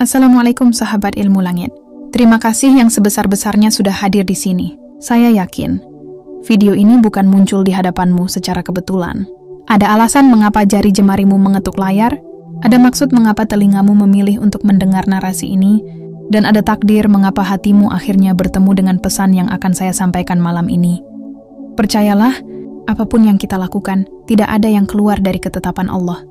Assalamualaikum sahabat ilmu langit. Terima kasih yang sebesar-besarnya sudah hadir di sini. Saya yakin, video ini bukan muncul di hadapanmu secara kebetulan. Ada alasan mengapa jari jemarimu mengetuk layar, ada maksud mengapa telingamu memilih untuk mendengar narasi ini, dan ada takdir mengapa hatimu akhirnya bertemu dengan pesan yang akan saya sampaikan malam ini. Percayalah, apapun yang kita lakukan, tidak ada yang keluar dari ketetapan Allah.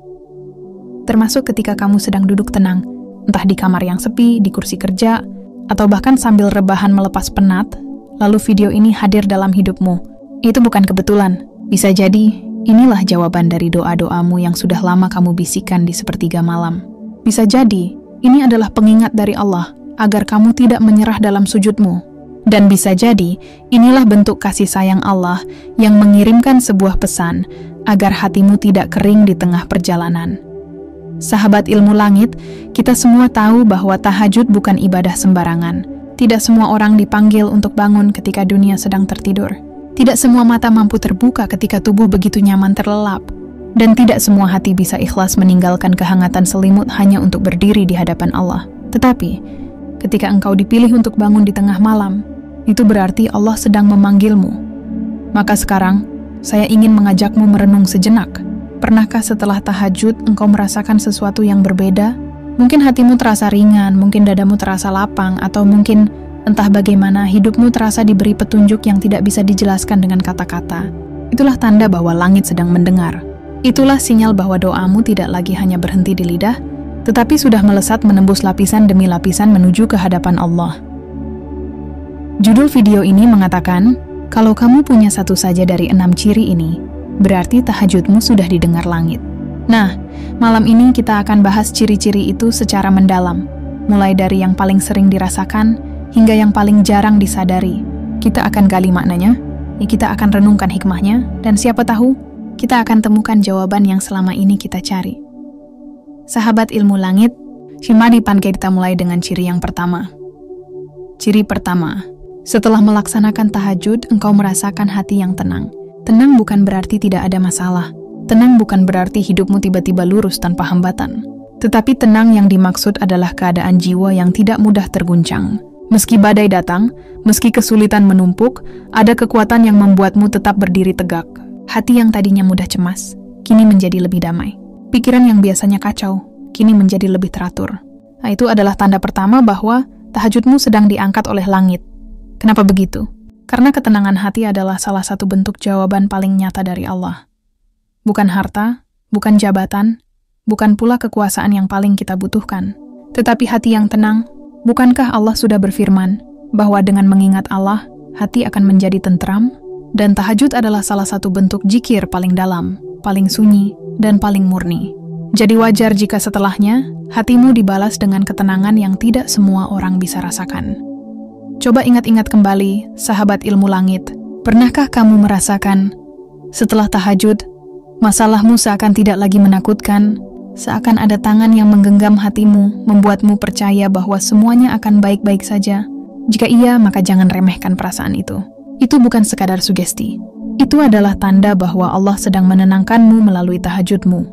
Termasuk ketika kamu sedang duduk tenang, entah di kamar yang sepi, di kursi kerja, atau bahkan sambil rebahan melepas penat, lalu video ini hadir dalam hidupmu. Itu bukan kebetulan. Bisa jadi, inilah jawaban dari doa-doamu yang sudah lama kamu bisikan di sepertiga malam. Bisa jadi, ini adalah pengingat dari Allah, agar kamu tidak menyerah dalam sujudmu. Dan bisa jadi, inilah bentuk kasih sayang Allah yang mengirimkan sebuah pesan, agar hatimu tidak kering di tengah perjalanan. Sahabat ilmu langit, kita semua tahu bahwa tahajud bukan ibadah sembarangan. Tidak semua orang dipanggil untuk bangun ketika dunia sedang tertidur. Tidak semua mata mampu terbuka ketika tubuh begitu nyaman terlelap. Dan tidak semua hati bisa ikhlas meninggalkan kehangatan selimut hanya untuk berdiri di hadapan Allah. Tetapi, ketika engkau dipilih untuk bangun di tengah malam, itu berarti Allah sedang memanggilmu. Maka sekarang, saya ingin mengajakmu merenung sejenak. Pernahkah setelah tahajud engkau merasakan sesuatu yang berbeda? Mungkin hatimu terasa ringan, mungkin dadamu terasa lapang, atau mungkin entah bagaimana hidupmu terasa diberi petunjuk yang tidak bisa dijelaskan dengan kata-kata. Itulah tanda bahwa langit sedang mendengar. Itulah sinyal bahwa doamu tidak lagi hanya berhenti di lidah, tetapi sudah melesat menembus lapisan demi lapisan menuju ke hadapan Allah. Judul video ini mengatakan, kalau kamu punya satu saja dari 6 ciri ini, berarti tahajudmu sudah didengar langit. Nah, malam ini kita akan bahas ciri-ciri itu secara mendalam, mulai dari yang paling sering dirasakan hingga yang paling jarang disadari. Kita akan gali maknanya, kita akan renungkan hikmahnya, dan siapa tahu, kita akan temukan jawaban yang selama ini kita cari. Sahabat ilmu langit, Shimadi Pankei, kita mulai dengan ciri yang pertama. Ciri pertama, setelah melaksanakan tahajud, engkau merasakan hati yang tenang. Tenang bukan berarti tidak ada masalah. Tenang bukan berarti hidupmu tiba-tiba lurus tanpa hambatan. Tetapi tenang yang dimaksud adalah keadaan jiwa yang tidak mudah terguncang. Meski badai datang, meski kesulitan menumpuk, ada kekuatan yang membuatmu tetap berdiri tegak. Hati yang tadinya mudah cemas, kini menjadi lebih damai. Pikiran yang biasanya kacau, kini menjadi lebih teratur. Nah, itu adalah tanda pertama bahwa tahajudmu sedang diangkat oleh langit. Kenapa begitu? Karena ketenangan hati adalah salah satu bentuk jawaban paling nyata dari Allah. Bukan harta, bukan jabatan, bukan pula kekuasaan yang paling kita butuhkan. Tetapi hati yang tenang. Bukankah Allah sudah berfirman bahwa dengan mengingat Allah, hati akan menjadi tentram? Dan tahajud adalah salah satu bentuk zikir paling dalam, paling sunyi, dan paling murni. Jadi wajar jika setelahnya, hatimu dibalas dengan ketenangan yang tidak semua orang bisa rasakan. Coba ingat-ingat kembali, sahabat ilmu langit. Pernahkah kamu merasakan, setelah tahajud, masalahmu seakan tidak lagi menakutkan, seakan ada tangan yang menggenggam hatimu, membuatmu percaya bahwa semuanya akan baik-baik saja? Jika iya, maka jangan remehkan perasaan itu. Itu bukan sekadar sugesti. Itu adalah tanda bahwa Allah sedang menenangkanmu melalui tahajudmu.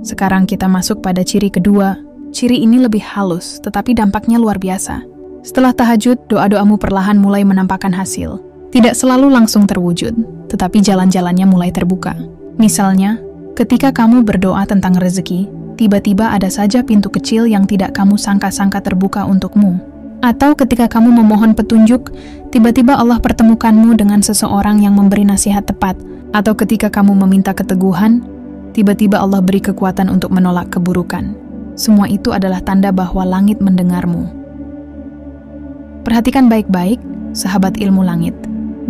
Sekarang kita masuk pada ciri kedua. Ciri ini lebih halus, tetapi dampaknya luar biasa. Setelah tahajud, doa-doamu perlahan mulai menampakkan hasil. Tidak selalu langsung terwujud, tetapi jalan-jalannya mulai terbuka. Misalnya, ketika kamu berdoa tentang rezeki, tiba-tiba ada saja pintu kecil yang tidak kamu sangka-sangka terbuka untukmu. Atau ketika kamu memohon petunjuk, tiba-tiba Allah pertemukanmu dengan seseorang yang memberi nasihat tepat. Atau ketika kamu meminta keteguhan, tiba-tiba Allah beri kekuatan untuk menolak keburukan. Semua itu adalah tanda bahwa langit mendengarmu. Perhatikan baik-baik, sahabat ilmu langit.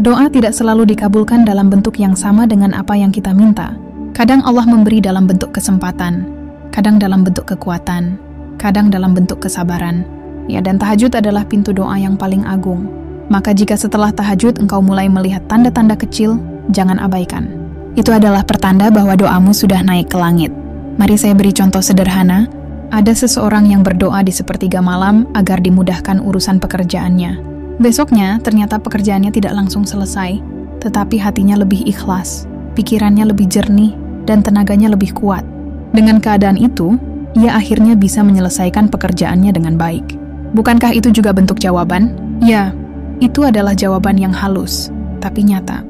Doa tidak selalu dikabulkan dalam bentuk yang sama dengan apa yang kita minta. Kadang Allah memberi dalam bentuk kesempatan, kadang dalam bentuk kekuatan, kadang dalam bentuk kesabaran. Ya, dan tahajud adalah pintu doa yang paling agung. Maka jika setelah tahajud engkau mulai melihat tanda-tanda kecil, jangan abaikan. Itu adalah pertanda bahwa doamu sudah naik ke langit. Mari saya beri contoh sederhana. Ada seseorang yang berdoa di sepertiga malam agar dimudahkan urusan pekerjaannya. Besoknya, ternyata pekerjaannya tidak langsung selesai, tetapi hatinya lebih ikhlas, pikirannya lebih jernih, dan tenaganya lebih kuat. Dengan keadaan itu, ia akhirnya bisa menyelesaikan pekerjaannya dengan baik. Bukankah itu juga bentuk jawaban? Ya, itu adalah jawaban yang halus, tapi nyata.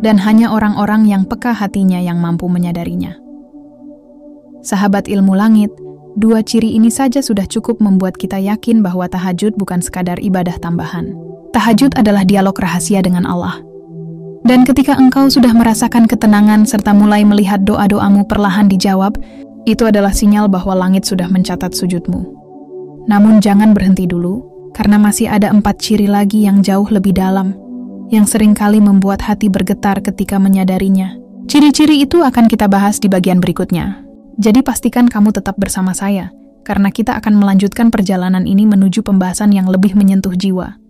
Dan hanya orang-orang yang peka hatinya yang mampu menyadarinya. Sahabat ilmu langit, dua ciri ini saja sudah cukup membuat kita yakin bahwa tahajud bukan sekadar ibadah tambahan. Tahajud adalah dialog rahasia dengan Allah. Dan ketika engkau sudah merasakan ketenangan serta mulai melihat doa-doamu perlahan dijawab, itu adalah sinyal bahwa langit sudah mencatat sujudmu. Namun jangan berhenti dulu, karena masih ada 4 ciri lagi yang jauh lebih dalam, yang seringkali membuat hati bergetar ketika menyadarinya. Ciri-ciri itu akan kita bahas di bagian berikutnya. Jadi pastikan kamu tetap bersama saya, karena kita akan melanjutkan perjalanan ini menuju pembahasan yang lebih menyentuh jiwa.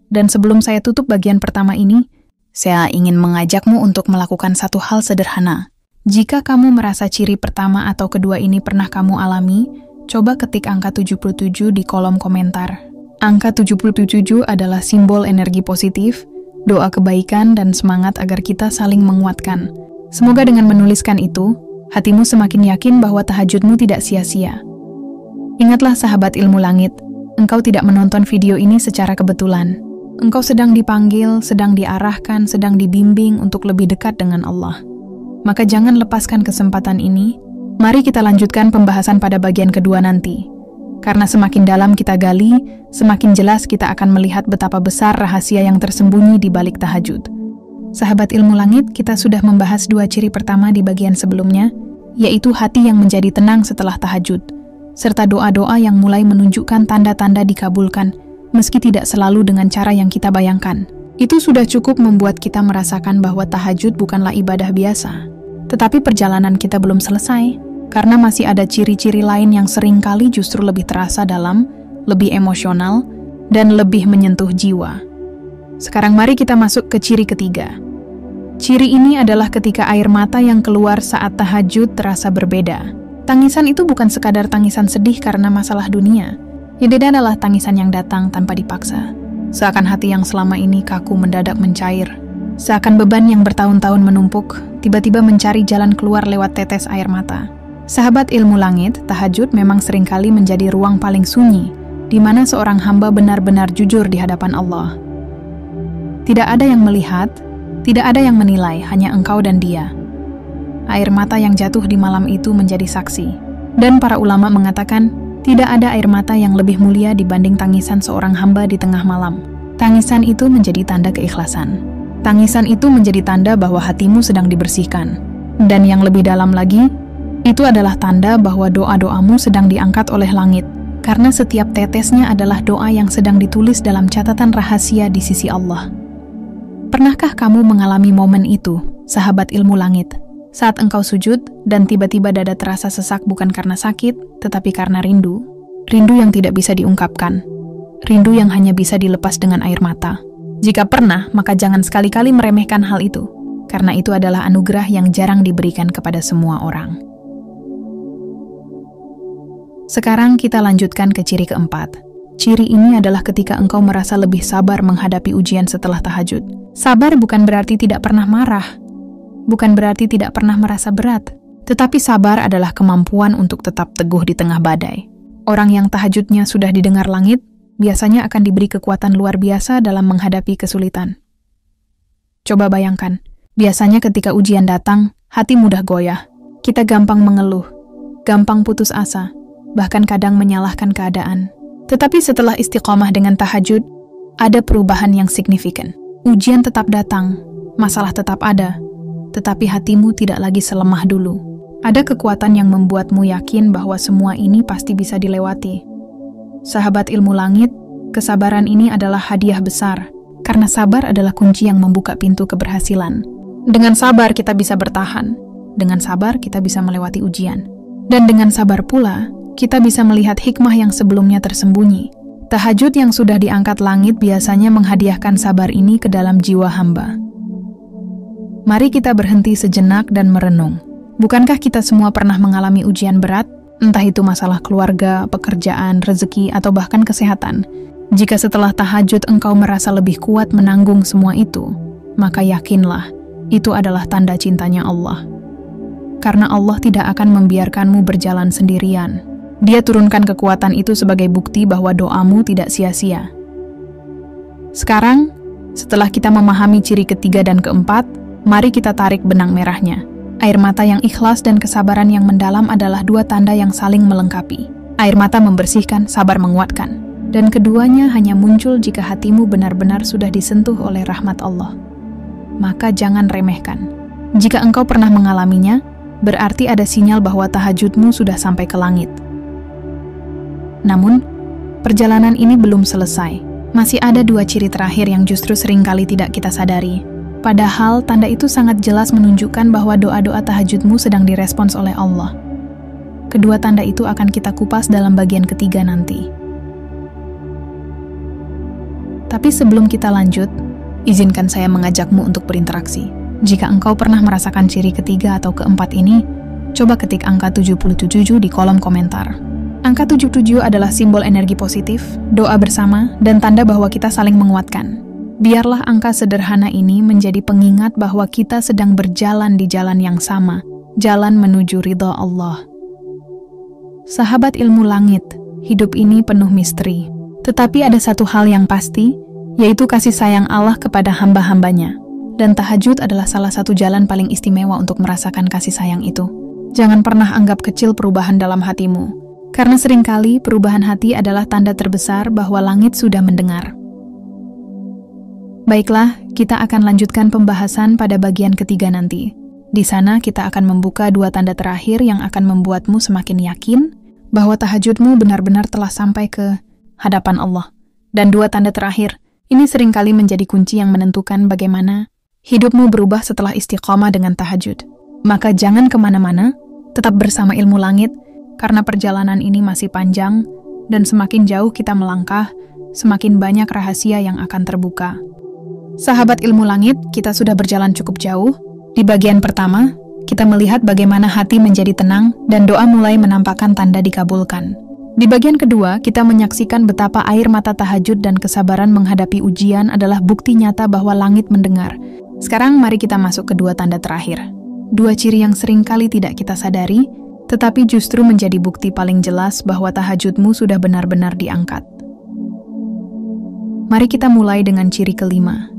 Dan sebelum saya tutup bagian pertama ini, saya ingin mengajakmu untuk melakukan satu hal sederhana. Jika kamu merasa ciri pertama atau kedua ini pernah kamu alami, coba ketik angka 77 di kolom komentar. Angka 77 adalah simbol energi positif, doa kebaikan, dan semangat agar kita saling menguatkan. Semoga dengan menuliskan itu, hatimu semakin yakin bahwa tahajudmu tidak sia-sia. Ingatlah sahabat ilmu langit, engkau tidak menonton video ini secara kebetulan. Engkau sedang dipanggil, sedang diarahkan, sedang dibimbing untuk lebih dekat dengan Allah. Maka jangan lepaskan kesempatan ini. Mari kita lanjutkan pembahasan pada bagian kedua nanti. Karena semakin dalam kita gali, semakin jelas kita akan melihat betapa besar rahasia yang tersembunyi di balik tahajud. Sahabat ilmu langit, kita sudah membahas 2 ciri pertama di bagian sebelumnya, yaitu hati yang menjadi tenang setelah tahajud, serta doa-doa yang mulai menunjukkan tanda-tanda dikabulkan, meski tidak selalu dengan cara yang kita bayangkan. Itu sudah cukup membuat kita merasakan bahwa tahajud bukanlah ibadah biasa. Tetapi perjalanan kita belum selesai, karena masih ada ciri-ciri lain yang seringkali justru lebih terasa dalam, lebih emosional, dan lebih menyentuh jiwa. Sekarang mari kita masuk ke ciri ketiga. Ciri ini adalah ketika air mata yang keluar saat tahajud terasa berbeda. Tangisan itu bukan sekadar tangisan sedih karena masalah dunia. Yang beda adalah tangisan yang datang tanpa dipaksa. Seakan hati yang selama ini kaku mendadak mencair. Seakan beban yang bertahun-tahun menumpuk, tiba-tiba mencari jalan keluar lewat tetes air mata. Sahabat ilmu langit, tahajud memang seringkali menjadi ruang paling sunyi, di mana seorang hamba benar-benar jujur di hadapan Allah. Tidak ada yang melihat, tidak ada yang menilai, hanya engkau dan Dia. Air mata yang jatuh di malam itu menjadi saksi. Dan para ulama mengatakan, tidak ada air mata yang lebih mulia dibanding tangisan seorang hamba di tengah malam. Tangisan itu menjadi tanda keikhlasan. Tangisan itu menjadi tanda bahwa hatimu sedang dibersihkan. Dan yang lebih dalam lagi, itu adalah tanda bahwa doa-doamu sedang diangkat oleh langit. Karena setiap tetesnya adalah doa yang sedang ditulis dalam catatan rahasia di sisi Allah. Pernahkah kamu mengalami momen itu, sahabat ilmu langit? Saat engkau sujud dan tiba-tiba dada terasa sesak bukan karena sakit, tetapi karena rindu. Rindu yang tidak bisa diungkapkan. Rindu yang hanya bisa dilepas dengan air mata. Jika pernah, maka jangan sekali-kali meremehkan hal itu, karena itu adalah anugerah yang jarang diberikan kepada semua orang. Sekarang kita lanjutkan ke ciri keempat. Ciri ini adalah ketika engkau merasa lebih sabar menghadapi ujian setelah tahajud. Sabar bukan berarti tidak pernah marah. Bukan berarti tidak pernah merasa berat, tetapi sabar adalah kemampuan untuk tetap teguh di tengah badai. Orang yang tahajudnya sudah didengar langit, biasanya akan diberi kekuatan luar biasa dalam menghadapi kesulitan. Coba bayangkan, biasanya ketika ujian datang, hati mudah goyah. Kita gampang mengeluh, gampang putus asa, bahkan kadang menyalahkan keadaan. Tetapi setelah istiqomah dengan tahajud, ada perubahan yang signifikan. Ujian tetap datang, masalah tetap ada, tetapi hatimu tidak lagi selemah dulu. Ada kekuatan yang membuatmu yakin bahwa semua ini pasti bisa dilewati. Sahabat ilmu langit, kesabaran ini adalah hadiah besar, karena sabar adalah kunci yang membuka pintu keberhasilan. Dengan sabar kita bisa bertahan, dengan sabar kita bisa melewati ujian. Dan dengan sabar pula, kita bisa melihat hikmah yang sebelumnya tersembunyi. Tahajud yang sudah diangkat langit biasanya menghadiahkan sabar ini ke dalam jiwa hamba. Mari kita berhenti sejenak dan merenung. Bukankah kita semua pernah mengalami ujian berat? Entah itu masalah keluarga, pekerjaan, rezeki, atau bahkan kesehatan. Jika setelah tahajud engkau merasa lebih kuat menanggung semua itu, maka yakinlah, itu adalah tanda cintanya Allah. karena Allah tidak akan membiarkanmu berjalan sendirian. Dia turunkan kekuatan itu sebagai bukti bahwa doamu tidak sia-sia. Sekarang, setelah kita memahami ciri ketiga dan keempat, mari kita tarik benang merahnya. Air mata yang ikhlas dan kesabaran yang mendalam adalah dua tanda yang saling melengkapi. Air mata membersihkan, sabar menguatkan. Dan keduanya hanya muncul jika hatimu benar-benar sudah disentuh oleh rahmat Allah. Maka jangan remehkan. Jika engkau pernah mengalaminya, berarti ada sinyal bahwa tahajudmu sudah sampai ke langit. Namun, perjalanan ini belum selesai. Masih ada dua ciri terakhir yang justru seringkali tidak kita sadari. Padahal, tanda itu sangat jelas menunjukkan bahwa doa-doa tahajudmu sedang direspons oleh Allah. Kedua tanda itu akan kita kupas dalam bagian ketiga nanti. Tapi sebelum kita lanjut, izinkan saya mengajakmu untuk berinteraksi. Jika engkau pernah merasakan ciri ketiga atau keempat ini, coba ketik angka 77 di kolom komentar. Angka 77 adalah simbol energi positif, doa bersama, dan tanda bahwa kita saling menguatkan. Biarlah angka sederhana ini menjadi pengingat bahwa kita sedang berjalan di jalan yang sama, jalan menuju ridha Allah. Sahabat ilmu langit, hidup ini penuh misteri. Tetapi ada satu hal yang pasti, yaitu kasih sayang Allah kepada hamba-hambanya. Dan tahajud adalah salah satu jalan paling istimewa untuk merasakan kasih sayang itu. Jangan pernah anggap kecil perubahan dalam hatimu. Karena seringkali perubahan hati adalah tanda terbesar bahwa langit sudah mendengar. Baiklah, kita akan lanjutkan pembahasan pada bagian ketiga nanti. Di sana kita akan membuka dua tanda terakhir yang akan membuatmu semakin yakin bahwa tahajudmu benar-benar telah sampai ke hadapan Allah. Dan dua tanda terakhir, ini seringkali menjadi kunci yang menentukan bagaimana hidupmu berubah setelah istiqamah dengan tahajud. Maka jangan kemana-mana, tetap bersama ilmu langit, karena perjalanan ini masih panjang, dan semakin jauh kita melangkah, semakin banyak rahasia yang akan terbuka. Sahabat ilmu langit, kita sudah berjalan cukup jauh. Di bagian pertama, kita melihat bagaimana hati menjadi tenang dan doa mulai menampakkan tanda dikabulkan. Di bagian kedua, kita menyaksikan betapa air mata tahajud dan kesabaran menghadapi ujian adalah bukti nyata bahwa langit mendengar. Sekarang mari kita masuk ke dua tanda terakhir. Dua ciri yang seringkali tidak kita sadari, tetapi justru menjadi bukti paling jelas bahwa tahajudmu sudah benar-benar diangkat. Mari kita mulai dengan ciri kelima.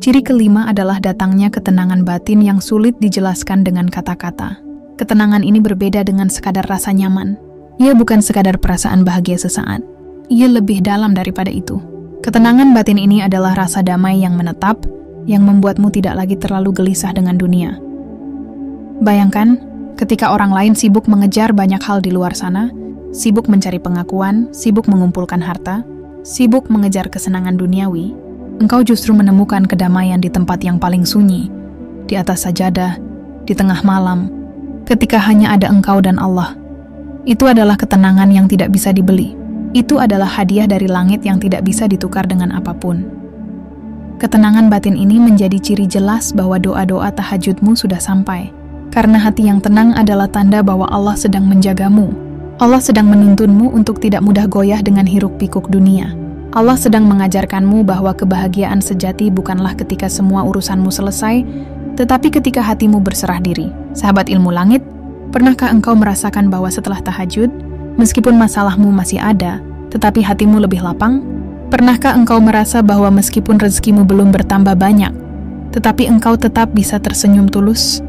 Ciri kelima adalah datangnya ketenangan batin yang sulit dijelaskan dengan kata-kata. Ketenangan ini berbeda dengan sekadar rasa nyaman. Ia bukan sekadar perasaan bahagia sesaat. Ia lebih dalam daripada itu. Ketenangan batin ini adalah rasa damai yang menetap, yang membuatmu tidak lagi terlalu gelisah dengan dunia. Bayangkan, ketika orang lain sibuk mengejar banyak hal di luar sana, sibuk mencari pengakuan, sibuk mengumpulkan harta, sibuk mengejar kesenangan duniawi, engkau justru menemukan kedamaian di tempat yang paling sunyi, di atas sajadah, di tengah malam, ketika hanya ada engkau dan Allah. Itu adalah ketenangan yang tidak bisa dibeli. Itu adalah hadiah dari langit yang tidak bisa ditukar dengan apapun. Ketenangan batin ini menjadi ciri jelas bahwa doa-doa tahajudmu sudah sampai. Karena hati yang tenang adalah tanda bahwa Allah sedang menjagamu. Allah sedang menuntunmu untuk tidak mudah goyah dengan hiruk-pikuk dunia. Allah sedang mengajarkanmu bahwa kebahagiaan sejati bukanlah ketika semua urusanmu selesai, tetapi ketika hatimu berserah diri. Sahabat ilmu langit, pernahkah engkau merasakan bahwa setelah tahajud, meskipun masalahmu masih ada, tetapi hatimu lebih lapang? Pernahkah engkau merasa bahwa meskipun rezekimu belum bertambah banyak, tetapi engkau tetap bisa tersenyum tulus?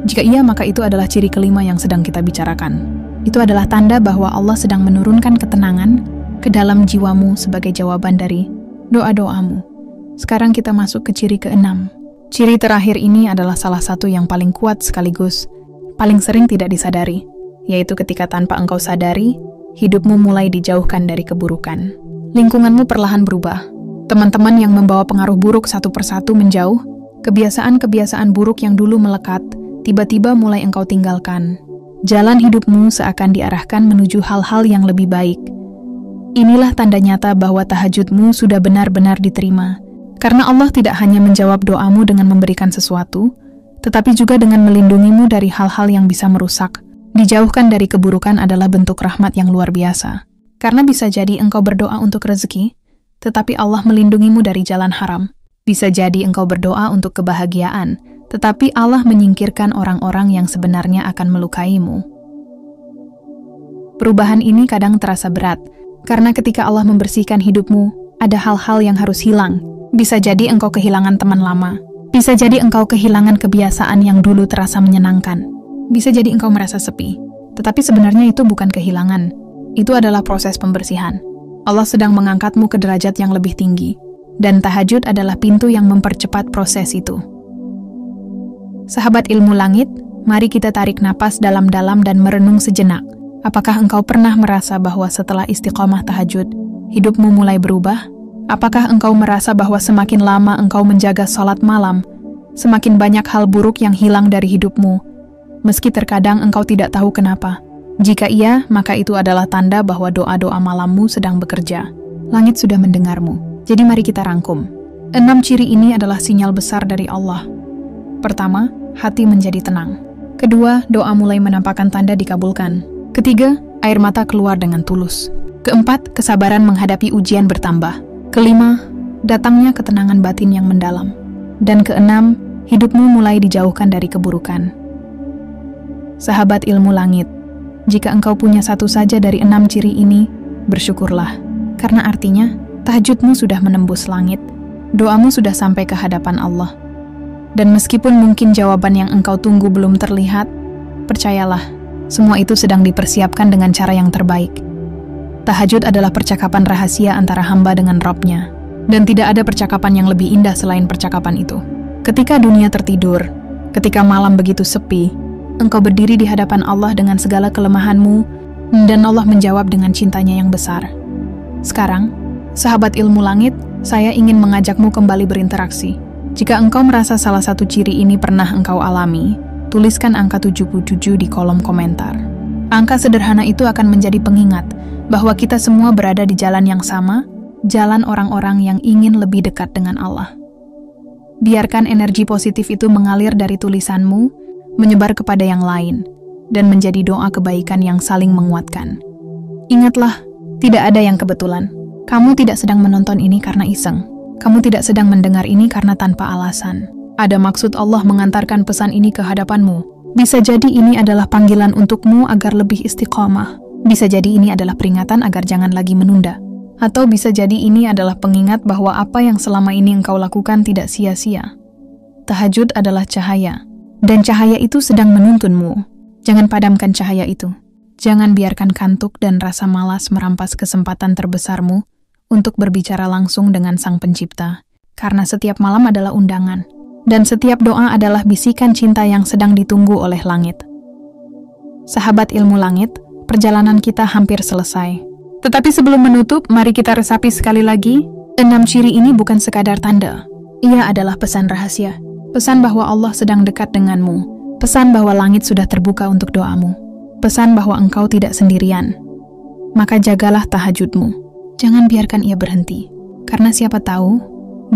Jika iya, maka itu adalah ciri kelima yang sedang kita bicarakan. Itu adalah tanda bahwa Allah sedang menurunkan ketenangan ke dalam jiwamu sebagai jawaban dari doa-doamu. Sekarang kita masuk ke ciri keenam. Ciri terakhir ini adalah salah satu yang paling kuat sekaligus paling sering tidak disadari, yaitu ketika tanpa engkau sadari, hidupmu mulai dijauhkan dari keburukan. Lingkunganmu perlahan berubah. Teman-teman yang membawa pengaruh buruk satu persatu menjauh, kebiasaan-kebiasaan buruk yang dulu melekat, tiba-tiba mulai engkau tinggalkan. Jalan hidupmu seakan diarahkan menuju hal-hal yang lebih baik. Inilah tanda nyata bahwa tahajudmu sudah benar-benar diterima. Karena Allah tidak hanya menjawab doamu dengan memberikan sesuatu, tetapi juga dengan melindungimu dari hal-hal yang bisa merusak. Dijauhkan dari keburukan adalah bentuk rahmat yang luar biasa. Karena bisa jadi engkau berdoa untuk rezeki, tetapi Allah melindungimu dari jalan haram. Bisa jadi engkau berdoa untuk kebahagiaan, tetapi Allah menyingkirkan orang-orang yang sebenarnya akan melukaimu. Perubahan ini kadang terasa berat, karena ketika Allah membersihkan hidupmu, ada hal-hal yang harus hilang. Bisa jadi engkau kehilangan teman lama. Bisa jadi engkau kehilangan kebiasaan yang dulu terasa menyenangkan. Bisa jadi engkau merasa sepi. Tetapi sebenarnya itu bukan kehilangan. Itu adalah proses pembersihan. Allah sedang mengangkatmu ke derajat yang lebih tinggi. Dan tahajud adalah pintu yang mempercepat proses itu. Sahabat ilmu langit, mari kita tarik napas dalam-dalam dan merenung sejenak. Apakah engkau pernah merasa bahwa setelah istiqomah tahajud, hidupmu mulai berubah? Apakah engkau merasa bahwa semakin lama engkau menjaga sholat malam, semakin banyak hal buruk yang hilang dari hidupmu, meski terkadang engkau tidak tahu kenapa? Jika iya, maka itu adalah tanda bahwa doa-doa malammu sedang bekerja. Langit sudah mendengarmu. Jadi mari kita rangkum. 6 ciri ini adalah sinyal besar dari Allah. Pertama, hati menjadi tenang. Kedua, doa mulai menampakkan tanda dikabulkan. Ketiga, air mata keluar dengan tulus. Keempat, kesabaran menghadapi ujian bertambah. Kelima, datangnya ketenangan batin yang mendalam. Dan keenam, hidupmu mulai dijauhkan dari keburukan. Sahabat ilmu langit, jika engkau punya satu saja dari 6 ciri ini, bersyukurlah. Karena artinya, tahajudmu sudah menembus langit, doamu sudah sampai ke hadapan Allah. Dan meskipun mungkin jawaban yang engkau tunggu belum terlihat, percayalah, semua itu sedang dipersiapkan dengan cara yang terbaik. Tahajud adalah percakapan rahasia antara hamba dengan Rabb-Nya, dan tidak ada percakapan yang lebih indah selain percakapan itu. Ketika dunia tertidur, ketika malam begitu sepi, engkau berdiri di hadapan Allah dengan segala kelemahanmu, dan Allah menjawab dengan cintanya yang besar. Sekarang, sahabat ilmu langit, saya ingin mengajakmu kembali berinteraksi. Jika engkau merasa salah satu ciri ini pernah engkau alami, tuliskan angka 77 di kolom komentar. Angka sederhana itu akan menjadi pengingat bahwa kita semua berada di jalan yang sama, jalan orang-orang yang ingin lebih dekat dengan Allah. Biarkan energi positif itu mengalir dari tulisanmu, menyebar kepada yang lain, dan menjadi doa kebaikan yang saling menguatkan. Ingatlah, tidak ada yang kebetulan. Kamu tidak sedang menonton ini karena iseng. Kamu tidak sedang mendengar ini karena tanpa alasan. Ada maksud Allah mengantarkan pesan ini ke hadapanmu. Bisa jadi ini adalah panggilan untukmu agar lebih istiqomah. Bisa jadi ini adalah peringatan agar jangan lagi menunda. Atau bisa jadi ini adalah pengingat bahwa apa yang selama ini engkau lakukan tidak sia-sia. Tahajud adalah cahaya, dan cahaya itu sedang menuntunmu. Jangan padamkan cahaya itu. Jangan biarkan kantuk dan rasa malas merampas kesempatan terbesarmu untuk berbicara langsung dengan Sang Pencipta. Karena setiap malam adalah undangan. Dan setiap doa adalah bisikan cinta yang sedang ditunggu oleh langit. Sahabat ilmu langit, perjalanan kita hampir selesai. Tetapi sebelum menutup, mari kita resapi sekali lagi. 6 ciri ini bukan sekadar tanda. Ia adalah pesan rahasia. Pesan bahwa Allah sedang dekat denganmu. Pesan bahwa langit sudah terbuka untuk doamu. Pesan bahwa engkau tidak sendirian. Maka jagalah tahajudmu. Jangan biarkan ia berhenti. Karena siapa tahu,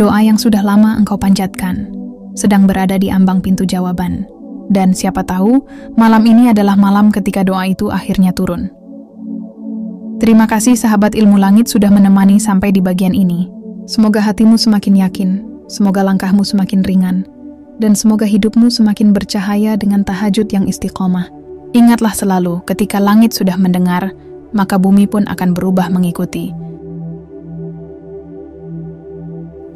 doa yang sudah lama engkau panjatkan sedang berada di ambang pintu jawaban. Dan siapa tahu, malam ini adalah malam ketika doa itu akhirnya turun. Terima kasih sahabat ilmu langit sudah menemani sampai di bagian ini. Semoga hatimu semakin yakin, semoga langkahmu semakin ringan, dan semoga hidupmu semakin bercahaya dengan tahajud yang istiqomah. Ingatlah selalu, ketika langit sudah mendengar, maka bumi pun akan berubah mengikuti.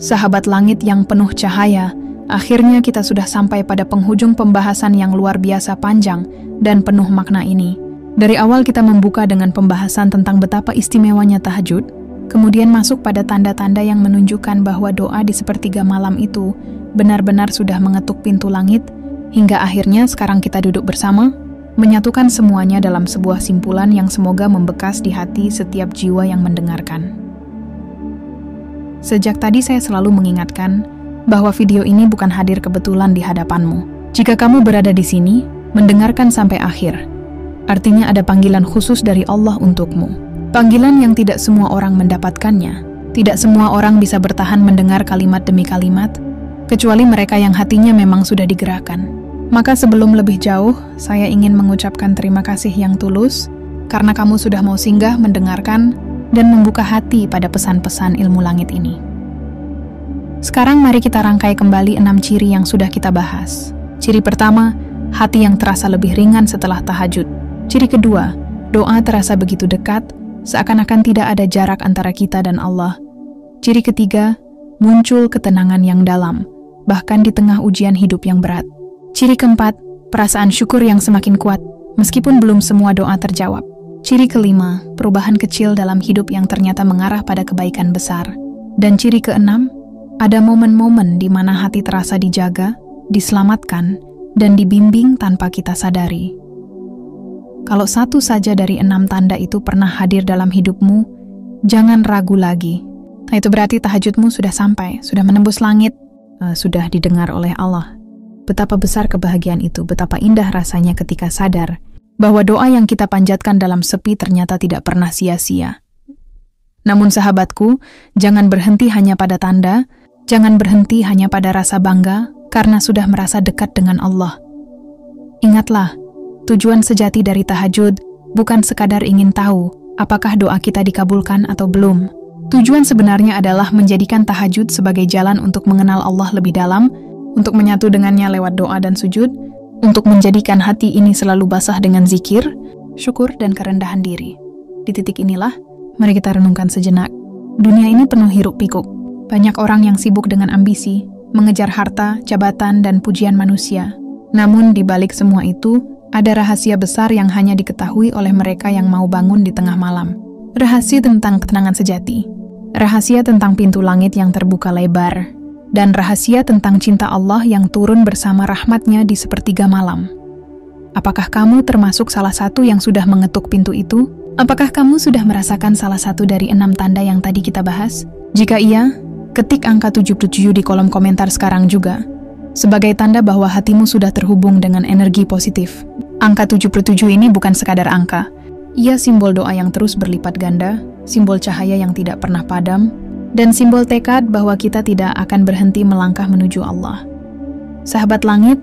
Sahabat langit yang penuh cahaya, akhirnya kita sudah sampai pada penghujung pembahasan yang luar biasa panjang dan penuh makna ini. Dari awal kita membuka dengan pembahasan tentang betapa istimewanya tahajud, kemudian masuk pada tanda-tanda yang menunjukkan bahwa doa di sepertiga malam itu benar-benar sudah mengetuk pintu langit, hingga akhirnya sekarang kita duduk bersama, menyatukan semuanya dalam sebuah simpulan yang semoga membekas di hati setiap jiwa yang mendengarkan. Sejak tadi saya selalu mengingatkan bahwa video ini bukan hadir kebetulan di hadapanmu. Jika kamu berada di sini, mendengarkan sampai akhir, artinya ada panggilan khusus dari Allah untukmu. Panggilan yang tidak semua orang mendapatkannya. Tidak semua orang bisa bertahan mendengar kalimat demi kalimat, kecuali mereka yang hatinya memang sudah digerakkan. Maka sebelum lebih jauh, saya ingin mengucapkan terima kasih yang tulus, karena kamu sudah mau singgah mendengarkan dan membuka hati pada pesan-pesan ilmu langit ini. Sekarang mari kita rangkai kembali 6 ciri yang sudah kita bahas. Ciri pertama, hati yang terasa lebih ringan setelah tahajud. Ciri kedua, doa terasa begitu dekat, seakan-akan tidak ada jarak antara kita dan Allah. Ciri ketiga, muncul ketenangan yang dalam, bahkan di tengah ujian hidup yang berat. Ciri keempat, perasaan syukur yang semakin kuat, meskipun belum semua doa terjawab. Ciri kelima, perubahan kecil dalam hidup yang ternyata mengarah pada kebaikan besar. Dan ciri keenam, ada momen-momen di mana hati terasa dijaga, diselamatkan, dan dibimbing tanpa kita sadari. Kalau satu saja dari 6 tanda itu pernah hadir dalam hidupmu, jangan ragu lagi. Nah, itu berarti tahajudmu sudah sampai, sudah menembus langit, sudah didengar oleh Allah. Betapa besar kebahagiaan itu, betapa indah rasanya ketika sadar bahwa doa yang kita panjatkan dalam sepi ternyata tidak pernah sia-sia. Namun sahabatku, jangan berhenti hanya pada tanda, jangan berhenti hanya pada rasa bangga karena sudah merasa dekat dengan Allah. Ingatlah, tujuan sejati dari tahajud bukan sekadar ingin tahu apakah doa kita dikabulkan atau belum. Tujuan sebenarnya adalah menjadikan tahajud sebagai jalan untuk mengenal Allah lebih dalam, untuk menyatu dengannya lewat doa dan sujud, untuk menjadikan hati ini selalu basah dengan zikir, syukur, dan kerendahan diri. Di titik inilah, mari kita renungkan sejenak. Dunia ini penuh hiruk-pikuk. Banyak orang yang sibuk dengan ambisi, mengejar harta, jabatan, dan pujian manusia. Namun di balik semua itu, ada rahasia besar yang hanya diketahui oleh mereka yang mau bangun di tengah malam. Rahasia tentang ketenangan sejati. Rahasia tentang pintu langit yang terbuka lebar. Dan rahasia tentang cinta Allah yang turun bersama rahmatnya di sepertiga malam. Apakah kamu termasuk salah satu yang sudah mengetuk pintu itu? Apakah kamu sudah merasakan salah satu dari 6 tanda yang tadi kita bahas? Jika iya, ketik angka 77 di kolom komentar sekarang juga, sebagai tanda bahwa hatimu sudah terhubung dengan energi positif. Angka 77 ini bukan sekadar angka. Ia simbol doa yang terus berlipat ganda, simbol cahaya yang tidak pernah padam, dan simbol tekad bahwa kita tidak akan berhenti melangkah menuju Allah. Sahabat langit,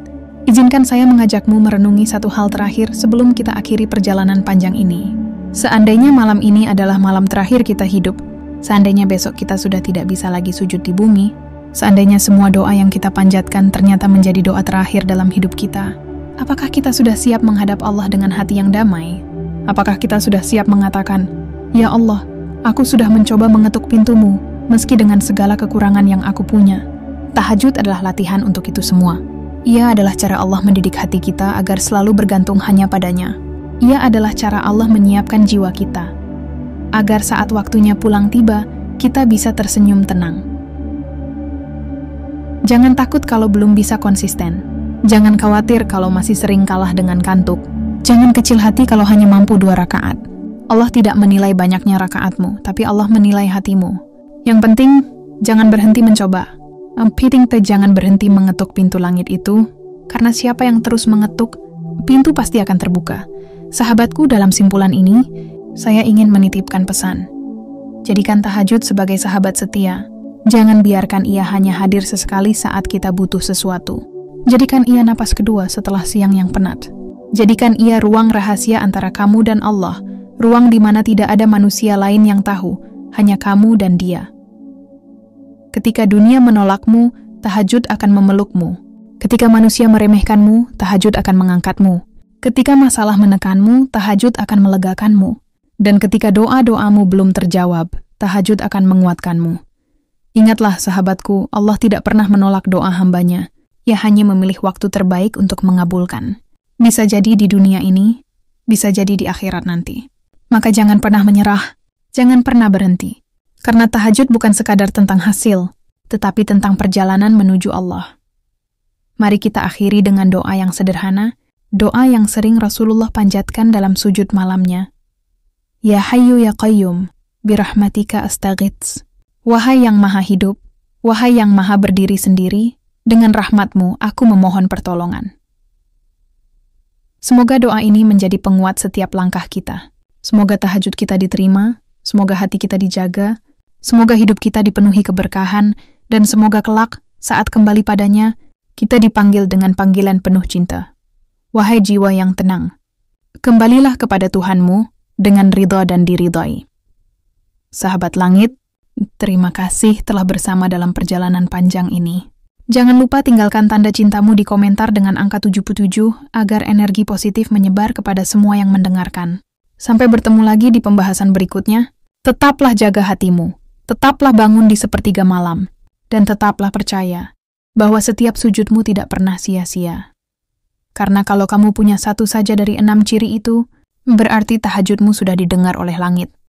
izinkan saya mengajakmu merenungi satu hal terakhir sebelum kita akhiri perjalanan panjang ini. Seandainya malam ini adalah malam terakhir kita hidup, seandainya besok kita sudah tidak bisa lagi sujud di bumi, seandainya semua doa yang kita panjatkan ternyata menjadi doa terakhir dalam hidup kita, apakah kita sudah siap menghadap Allah dengan hati yang damai? Apakah kita sudah siap mengatakan, "Ya Allah, aku sudah mencoba mengetuk pintumu, meski dengan segala kekurangan yang aku punya." Tahajud adalah latihan untuk itu semua. Ia adalah cara Allah mendidik hati kita agar selalu bergantung hanya padanya. Ia adalah cara Allah menyiapkan jiwa kita, agar saat waktunya pulang tiba, kita bisa tersenyum tenang. Jangan takut kalau belum bisa konsisten. Jangan khawatir kalau masih sering kalah dengan kantuk. Jangan kecil hati kalau hanya mampu 2 rakaat. Allah tidak menilai banyaknya rakaatmu, tapi Allah menilai hatimu. Yang penting, jangan berhenti mencoba. Jangan berhenti mengetuk pintu langit itu, karena siapa yang terus mengetuk, pintu pasti akan terbuka. Sahabatku, dalam simpulan ini, saya ingin menitipkan pesan. Jadikan tahajud sebagai sahabat setia. Jangan biarkan ia hanya hadir sesekali saat kita butuh sesuatu. Jadikan ia napas kedua setelah siang yang penat. Jadikan ia ruang rahasia antara kamu dan Allah, ruang di mana tidak ada manusia lain yang tahu, hanya kamu dan Dia. Ketika dunia menolakmu, tahajud akan memelukmu. Ketika manusia meremehkanmu, tahajud akan mengangkatmu. Ketika masalah menekanmu, tahajud akan melegakanmu. Dan ketika doa-doamu belum terjawab, tahajud akan menguatkanmu. Ingatlah sahabatku, Allah tidak pernah menolak doa hambanya. Ia hanya memilih waktu terbaik untuk mengabulkan. Bisa jadi di dunia ini, bisa jadi di akhirat nanti. Maka jangan pernah menyerah, jangan pernah berhenti. Karena tahajud bukan sekadar tentang hasil, tetapi tentang perjalanan menuju Allah. Mari kita akhiri dengan doa yang sederhana, doa yang sering Rasulullah panjatkan dalam sujud malamnya. Ya Hayyu Ya Qayyum, birahmatika astaghits. Wahai yang maha hidup, wahai yang maha berdiri sendiri, dengan rahmatmu aku memohon pertolongan. Semoga doa ini menjadi penguat setiap langkah kita. Semoga tahajud kita diterima, semoga hati kita dijaga, semoga hidup kita dipenuhi keberkahan, dan semoga kelak saat kembali padanya, kita dipanggil dengan panggilan penuh cinta. Wahai jiwa yang tenang, kembalilah kepada Tuhanmu dengan ridha dan diridhai. Sahabat langit, terima kasih telah bersama dalam perjalanan panjang ini. Jangan lupa tinggalkan tanda cintamu di komentar dengan angka 77 agar energi positif menyebar kepada semua yang mendengarkan. Sampai bertemu lagi di pembahasan berikutnya. Tetaplah jaga hatimu, tetaplah bangun di sepertiga malam, dan tetaplah percaya bahwa setiap sujudmu tidak pernah sia-sia. Karena kalau kamu punya satu saja dari 6 ciri itu, berarti tahajudmu sudah didengar oleh langit.